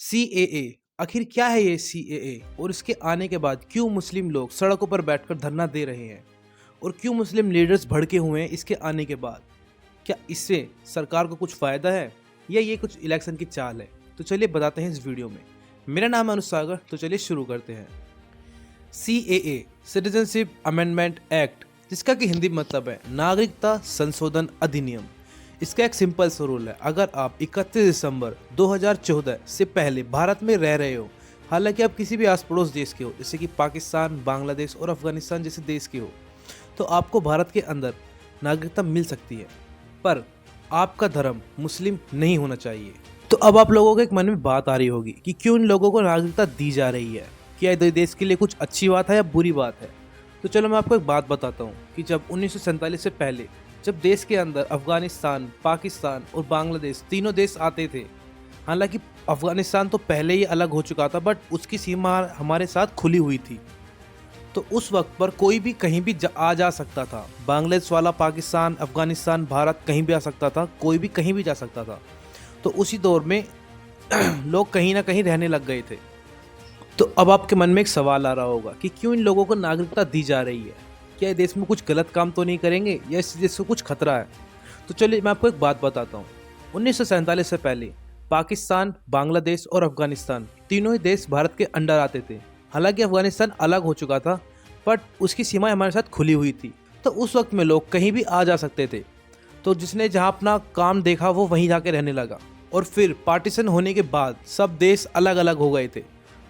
CAA आखिर क्या है ये सीएए और इसके आने के बाद क्यों मुस्लिम लोग सड़कों पर बैठकर धरना दे रहे हैं और क्यों मुस्लिम लीडर्स भड़के हुए हैं इसके आने के बाद। क्या इससे सरकार को कुछ फायदा है या ये कुछ इलेक्शन की चाल है? तो चलिए बताते हैं इस वीडियो में। मेरा नाम है अनुज सागर, तो चलिए शुरू करते हैं। सीएए सिटीजनशिप अमेंडमेंट एक्ट, जिसका कि हिंदी मतलब है नागरिकता संशोधन अधिनियम। इसका एक सिंपल सा रूल है, अगर आप 31 दिसंबर 2014 से पहले भारत में रह रहे हो, हालांकि आप किसी भी आस पड़ोस देश के हो जैसे कि पाकिस्तान, बांग्लादेश और अफगानिस्तान जैसे देश के हो, तो आपको भारत के अंदर नागरिकता मिल सकती है, पर आपका धर्म मुस्लिम नहीं होना चाहिए। तो अब आप लोगों के एक मन में बात आ रही होगी कि क्यों इन लोगों को नागरिकता दी जा रही है, क्या ये देश के लिए कुछ अच्छी बात है या बुरी बात है। तो चलो मैं आपको एक बात बताता हूँ कि जब 1947 से पहले जब देश के अंदर अफगानिस्तान, पाकिस्तान और बांग्लादेश तीनों देश आते थे, हालांकि अफगानिस्तान तो पहले ही अलग हो चुका था बट उसकी सीमा हमारे साथ खुली हुई थी, तो उस वक्त पर कोई भी कहीं भी आ जा सकता था। बांग्लादेश वाला पाकिस्तान, अफगानिस्तान, भारत कहीं भी आ सकता था, कोई भी कहीं भी जा सकता था। तो उसी दौर में लोग कहीं ना कहीं रहने लग गए थे। तो अब आपके मन में एक सवाल आ रहा होगा कि क्यों इन लोगों को नागरिकता दी जा रही है, क्या ये देश में कुछ गलत काम तो नहीं करेंगे या इस देश को कुछ खतरा है। तो चलिए मैं आपको एक बात बताता हूँ। 1947 से पहले पाकिस्तान, बांग्लादेश और अफगानिस्तान तीनों ही देश भारत के अंडर आते थे। हालांकि अफगानिस्तान अलग हो चुका था बट उसकी सीमाएं हमारे साथ खुली हुई थी, तो उस वक्त में लोग कहीं भी आ जा सकते थे। तो जिसने जहाँ अपना काम देखा वो वहीं जाके रहने लगा, और फिर पार्टीशन होने के बाद सब देश अलग अलग हो गए थे।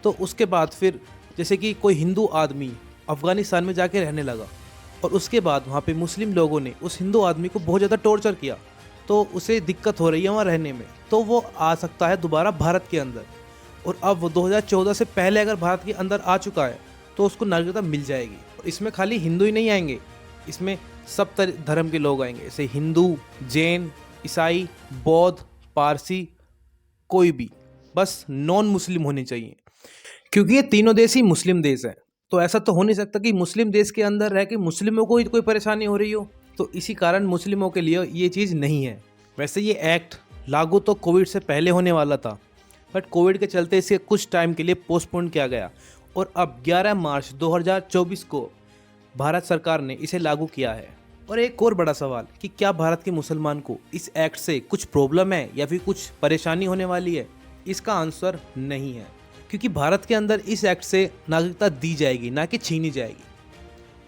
तो उसके बाद फिर जैसे कि कोई हिंदू आदमी अफगानिस्तान में जाके रहने लगा, और उसके बाद वहाँ पे मुस्लिम लोगों ने उस हिंदू आदमी को बहुत ज़्यादा टॉर्चर किया, तो उसे दिक्कत हो रही है वहाँ रहने में, तो वो आ सकता है दोबारा भारत के अंदर। और अब वो 2014 से पहले अगर भारत के अंदर आ चुका है तो उसको नागरिकता मिल जाएगी। और इसमें खाली हिंदू ही नहीं आएंगे, इसमें सब धर्म के लोग आएंगे, जैसे हिंदू, जैन, ईसाई, बौद्ध, पारसी, कोई भी, बस नॉन मुस्लिम होने चाहिए, क्योंकि ये तीनों देश ही मुस्लिम देश हैं। तो ऐसा तो हो नहीं सकता कि मुस्लिम देश के अंदर रह के मुस्लिमों को ही कोई परेशानी हो रही हो। तो इसी कारण मुस्लिमों के लिए ये चीज़ नहीं है। वैसे ये एक्ट लागू तो कोविड से पहले होने वाला था, बट कोविड के चलते इसे कुछ टाइम के लिए पोस्टपोन किया गया, और अब 11 मार्च 2024 को भारत सरकार ने इसे लागू किया है। और एक और बड़ा सवाल कि क्या भारत के मुसलमान को इस एक्ट से कुछ प्रॉब्लम है या फिर कुछ परेशानी होने वाली है? इसका आंसर नहीं है, क्योंकि भारत के अंदर इस एक्ट से नागरिकता दी जाएगी, ना कि छीनी जाएगी।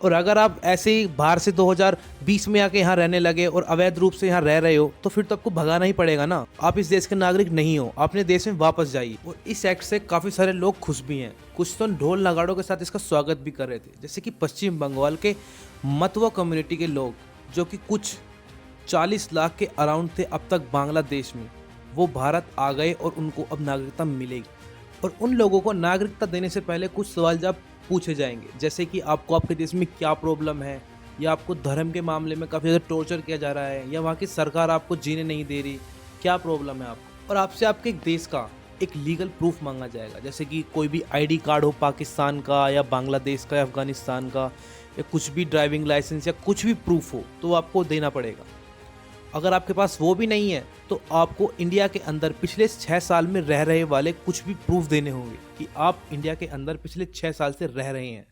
और अगर आप ऐसे ही बाहर से 2020 में आके यहाँ रहने लगे और अवैध रूप से यहाँ रह रहे हो, तो फिर तो आपको भगाना ही पड़ेगा ना। आप इस देश के नागरिक नहीं हो, अपने देश में वापस जाइए। और इस एक्ट से काफ़ी सारे लोग खुश भी हैं, कुछ तो ढोल नगाड़ों के साथ इसका स्वागत भी कर रहे थे, जैसे कि पश्चिम बंगाल के मतवा कम्युनिटी के लोग, जो कि कुछ 40 लाख के अराउंड थे अब तक बांग्लादेश में, वो भारत आ गए और उनको अब नागरिकता मिलेगी। और उन लोगों को नागरिकता देने से पहले कुछ सवाल जवाब पूछे जाएंगे, जैसे कि आपको आपके देश में क्या प्रॉब्लम है, या आपको धर्म के मामले में काफ़ी ज़्यादा टॉर्चर किया जा रहा है, या वहाँ की सरकार आपको जीने नहीं दे रही, क्या प्रॉब्लम है आपको। और आपसे आपके एक देश का एक लीगल प्रूफ मांगा जाएगा, जैसे कि कोई भी आईडी कार्ड हो पाकिस्तान का या बांग्लादेश का या अफगानिस्तान का, या कुछ भी ड्राइविंग लाइसेंस या कुछ भी प्रूफ हो तो आपको देना पड़ेगा। अगर आपके पास वो भी नहीं है तो आपको इंडिया के अंदर पिछले 6 साल में रह रहे वाले कुछ भी प्रूफ देने होंगे कि आप इंडिया के अंदर पिछले 6 साल से रह रहे हैं।